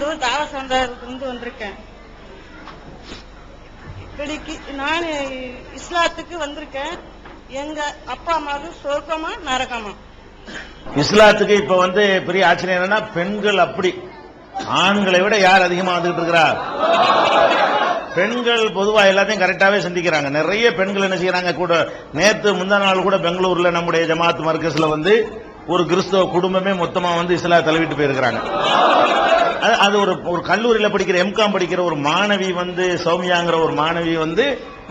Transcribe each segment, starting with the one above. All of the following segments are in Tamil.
திருச்செந்தூர் தாவசந்தாரத்திலிருந்து வந்திருக்கேன். இப்படிக்கு நான் இஸ்லாத்துக்கு வந்திருக்கேன். எங்க அப்பா அம்மாவுக்கு சொர்க்கமா நரகமா? இஸ்லாத்துக்கு இப்ப பெரிய ஆச்சரியம் என்னன்னா, பெண்கள் அப்படி ஆண்களை விட யார் அதிகமா வந்துட்டு இருக்கிறார்? பெண்கள் பொதுவா எல்லாத்தையும் கரெக்டாவே சிந்திக்கிறாங்க. நிறைய பெண்கள் என்ன செய்யறாங்க, கூட நேத்து முந்தா நாள் கூட பெங்களூர்ல நம்முடைய ஜமாத் மர்கஸ்ல ஒரு கிறிஸ்தவ குடும்பமே மொத்தமா இஸ்லாம் தழுவிட்டு போயிருக்கிறாங்க. அது ஒரு கல்லூரியில படிக்கிற எம்காம் படிக்கிற ஒரு மாணவி சௌமியாங்கிற ஒரு மாணவி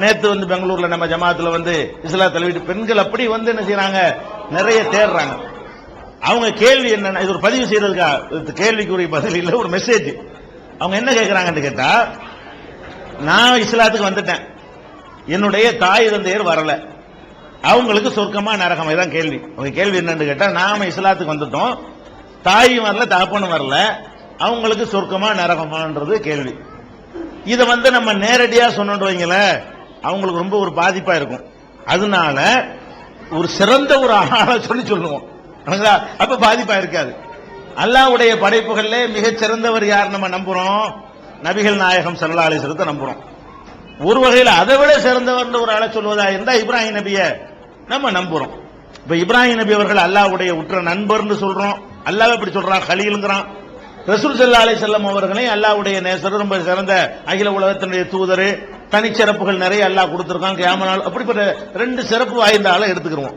நேத்து பெங்களூர்ல நம்ம ஜமாத்துல இஸ்லாம் தழுவிட்டு பெண்கள் அப்படி என்ன செய்யறாங்க, நிறைய தேடுறாங்க. அவங்க கேள்வி என்னன்னா, இது ஒரு பதிவு செய்யறதுக்கா, கேள்விக்குரிய பதில் இல்ல, ஒரு மெசேஜ். அவங்க என்ன கேட்கறாங்கன்னு கேட்டா, நான் இஸ்லாத்துக்கு வந்துட்டேன், என்னுடைய தாய் தந்தையர் வரல, அவங்களுக்கு சொர்க்கமா நரகமா? இதான் கேள்வி. அவங்க கேள்வி என்னன்னு கேட்டா, நாம இஸ்லாத்துக்கு வந்துட்டோம், தாயும் வரல தகப்பனும் வரல, அவங்களுக்கு சொர்க்கமா நரகமான்றது கேள்வி. இத நம்ம நேரடியா சொன்னோம் வைங்களேன், அவங்களுக்கு ரொம்ப ஒரு பாதிப்பா இருக்கும். அதனால ஒரு சிறந்த ஒரு ஆளை சொல்லுவோம், அப்ப பாதிப்பா இருக்காது. அல்லாஹ்வுடைய படைப்புகள்ல மிகச் சிறந்தவர் யார் நம்ம நம்புறோம்? நபிகள் நாயகம் ஸல்லல்லாஹு அலைஹி வஸல்லத்தை நம்புறோம். ஒரு வகையில் அதை விட சிறந்தவர் ஒரு ஆளை சொல்வதா இருந்தா இப்ராஹிம் நபிய நம்ம நம்புறோம். இப்ப இப்ராஹிம் நபி அவர்கள் அல்லாஹ்வுடைய உற்ற நண்பர்னு சொல்றோம். அல்லாஹ் இப்படி சொல்றான், கலீல்ங்கறான். ரசூல் ஸல்லல்லாஹு அலைஹி வஸல்லம் அவர்களை அல்லாஹ்வுடைய நேசர், ரொம்ப சிறந்த அகில உலகத்தினுடைய தூதர், தனிச்சிறப்புகள் நிறைய அல்லாஹ் கொடுத்திருக்கான். கியாமத் நாள் அப்படிப்பட்ட ரெண்டு சிறப்பு வாய்ந்த ஆளை எடுத்துக்கிறோம்.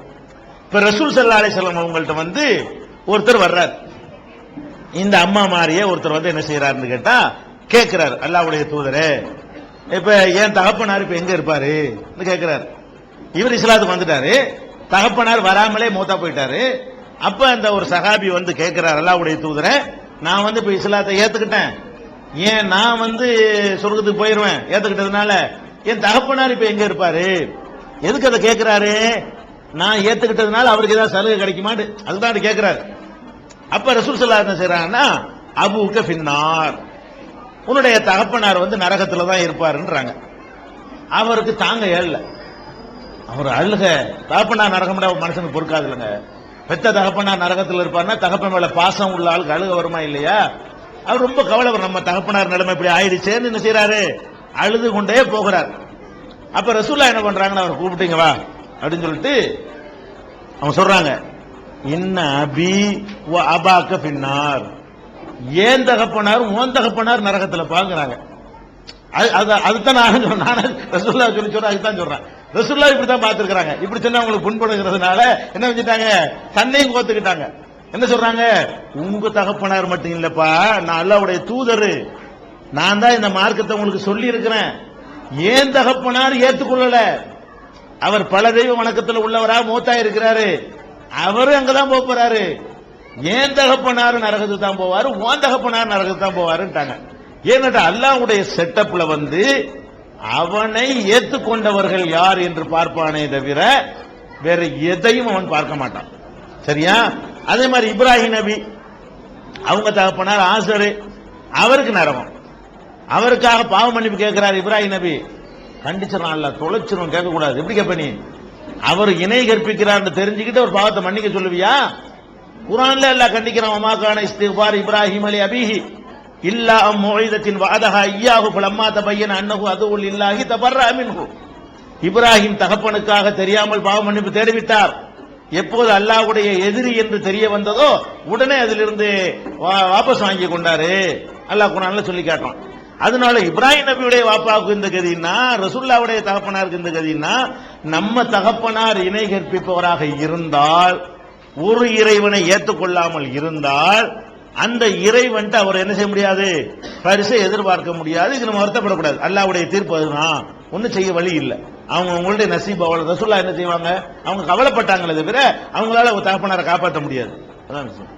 இப்ப ரசூல் ஸல்லல்லாஹு அலைஹி வஸல்லம் அவங்கள்ட்ட ஒருத்தர் வர்றார். இந்த அம்மா மாறிய ஒருத்தர் என்ன செய்யறாருன்னு கேட்டா, கேட்கிறார், அல்லாஹ்வுடைய தூதரே, இப்ப ஏன் தகப்பனார் இப்ப எங்க இருப்பாரு கேட்கிறார். இவர் இஸ்லாத்துக்கு வந்துட்டாரு, தகப்பனார் வராமலே மூத்தா போயிட்டாரு. அப்ப அந்த ஒரு சஹாபி கேட்கிறார், அல்லாஹ்வுடைய தூதரே, நான் இப்ப இஸ்லாத்தை ஏத்துக்கிட்டேன், ஏன் நான் சொர்க்கத்துக்கு போயிருவேன் ஏத்துக்கிட்டதுனால, என் தகப்பனார் இப்ப எங்க இருப்பாரு? எதுக்கு அதை கேட்கிறாரு? நான் ஏத்துக்கிட்டதுனால அவருக்கு ஏதாவது சலுகை கிடைக்குமான்னு அதுதான் கேட்கிறாரு. அப்ப ரசூல் ஸல்லல்லாஹு அலைஹி வஸல்லம் செய்யறாங்கன்னா, அபூக ஃபின்னார், உன்னுடைய தகப்பனார் நரகத்துல தான் இருப்பாருன்றாங்க. அவருக்கு தாங்க ஏழல, அவர் அழுக, தகப்பனார் நரகம் மனுஷனுக்கு பொறுக்காது இல்லைங்க. பெத்த தகப்பனார் நரகத்தில் இருப்பாருன்னா தகப்பன் மேல பாசம் உள்ள ஆளுக்கு அழுக வருமா இல்லையா? அவர் ரொம்ப கவலை, நம்ம தகப்பனார் நிலைமை இப்படி ஆயிடுச்சேன்னு என்ன செய்யறாரு, அழுது கொண்டே போகிறார். அப்ப ரசூலுல்லாஹ் என்ன பண்றாங்கன்னு அவர் கூப்பிட்டீங்க வா அப்படின்னு சொல்லிட்டு அவங்க சொல்றாங்க, இன்ன அபி வ அபாக ஃபின்னார், ஏன் தகப்பனார் உன் தகப்பனார் நரகத்துல பாக்குறாங்க. அதுதான் நான் ரசூலுல்லாஹ் சொல்லி சொல்றேன், அதுதான் சொல்றேன். ரசூலுல்லாஹ் இப்படித்தான் பார்த்திருக்காங்க. இப்படி சொன்னா அவங்களுக்கு புண்படுகிறதுனால என்ன செஞ்சிட்டாங்க, தன்னையும் கோத்துக்கிட்டாங்க. என்ன சொல்றாங்க, உங்க தகப்பனார் மட்டும் இல்லப்பா, நான் அல்லாஹ்வுடைய தூதர், நான் தான் இந்த மார்க்கத்தை உங்களுக்கு சொல்லி இருக்கிறேன். ஏன் தகப்பனார் ஏத்துக்கொள்ளல, அவர் பல தெய்வ வணக்கத்தில் உள்ளவரா மூத்தா இருக்கிறாரு, அவரு அங்கதான் போறாரு. ஏன் தகப்பனார் நரகத்துக்கு தான் போவாரு, உன் தகப்பனார் நரகத்துக்கு தான் போவாருன்ட்டாங்க. ஏன்னா அல்லாஹ்வுடைய செட்டப்ல அவனை ஏற்றுக்கொண்டவர்கள் யார் என்று பார்ப்பானே தவிர வேற எதையும் அவன் பார்க்க மாட்டான். சரியா? அதே மாதிரி இப்ராஹிம் நபி, அவங்க தகப்பனார் ஆசரு, அவருக்கு நரகம், அவருக்காக பாவ மன்னிப்பு கேட்கிறார் இப்ராஹிம் நபி. கண்டிச்சிடறான், அல்ல தொலைச்சிரும், கேட்க கூடாது. எப்படி கேட்ப நீ? அவர் இணை கற்பிக்கிறார் தெரிஞ்சுக்கிட்டு ஒரு பாவத்தை மன்னிக்க சொல்லுவியா? குர்ஆன்ல அல்லாஹ் கண்டிக்கிறான், வமாகான இஸ்திக்பார் இப்ராஹிம் அலி அபீஹி இல்லா மௌஇதத்தின் வஅதஹா இய்யாஹு ஃபலம்மா தபய்யன அன்னஹு அதுவுல் லில்லாஹி தபர்ரஅ மின்ஹு. இப்ராஹிம் தகப்பனுக்காக தெரியாமல் பாவ மன்னிப்பு தேடிவிட்டார். எப்போது அல்லாஹ்வுடைய எதிரி என்று தெரிய வந்ததோ உடனே அதிலிருந்து வாபஸ் வாங்கி கொண்டாரு. அல்லாஹ் குர்ஆன்ல சொல்லி காட்டுறான். அதனால இப்ராஹிம் நபியுடைய வாப்பாவுக்கு இந்த கதின்னா, ரசூலுல்லாஹ்வுடைய தகப்பனாருக்கு இந்த கதின்னா, நம்ம தகப்பனார் இணை கற்பிப்பவராக இருந்தால், ஒரு இறைவனை ஏற்றுக்கொள்ளாமல் இருந்தால், அந்த இறைவன் அவர் என்ன செய்ய முடியாது, பரிசை எதிர்பார்க்க முடியாது. இது நம்ம வருத்தப்படக்கூடாது. அல்லாஹ்வுடைய தீர்ப்பு அதுதான், ஒன்னும் செய்ய வழி இல்லை. அவங்க உங்களுடைய நசீப் அவ்வளவு. ரசூலுல்லாஹ் என்ன செய்வாங்க, அவங்க கவலைப்பட்டாங்களே தவிர அவங்களால தகப்பனாரை காப்பாற்ற முடியாது. அதான் விஷயம்.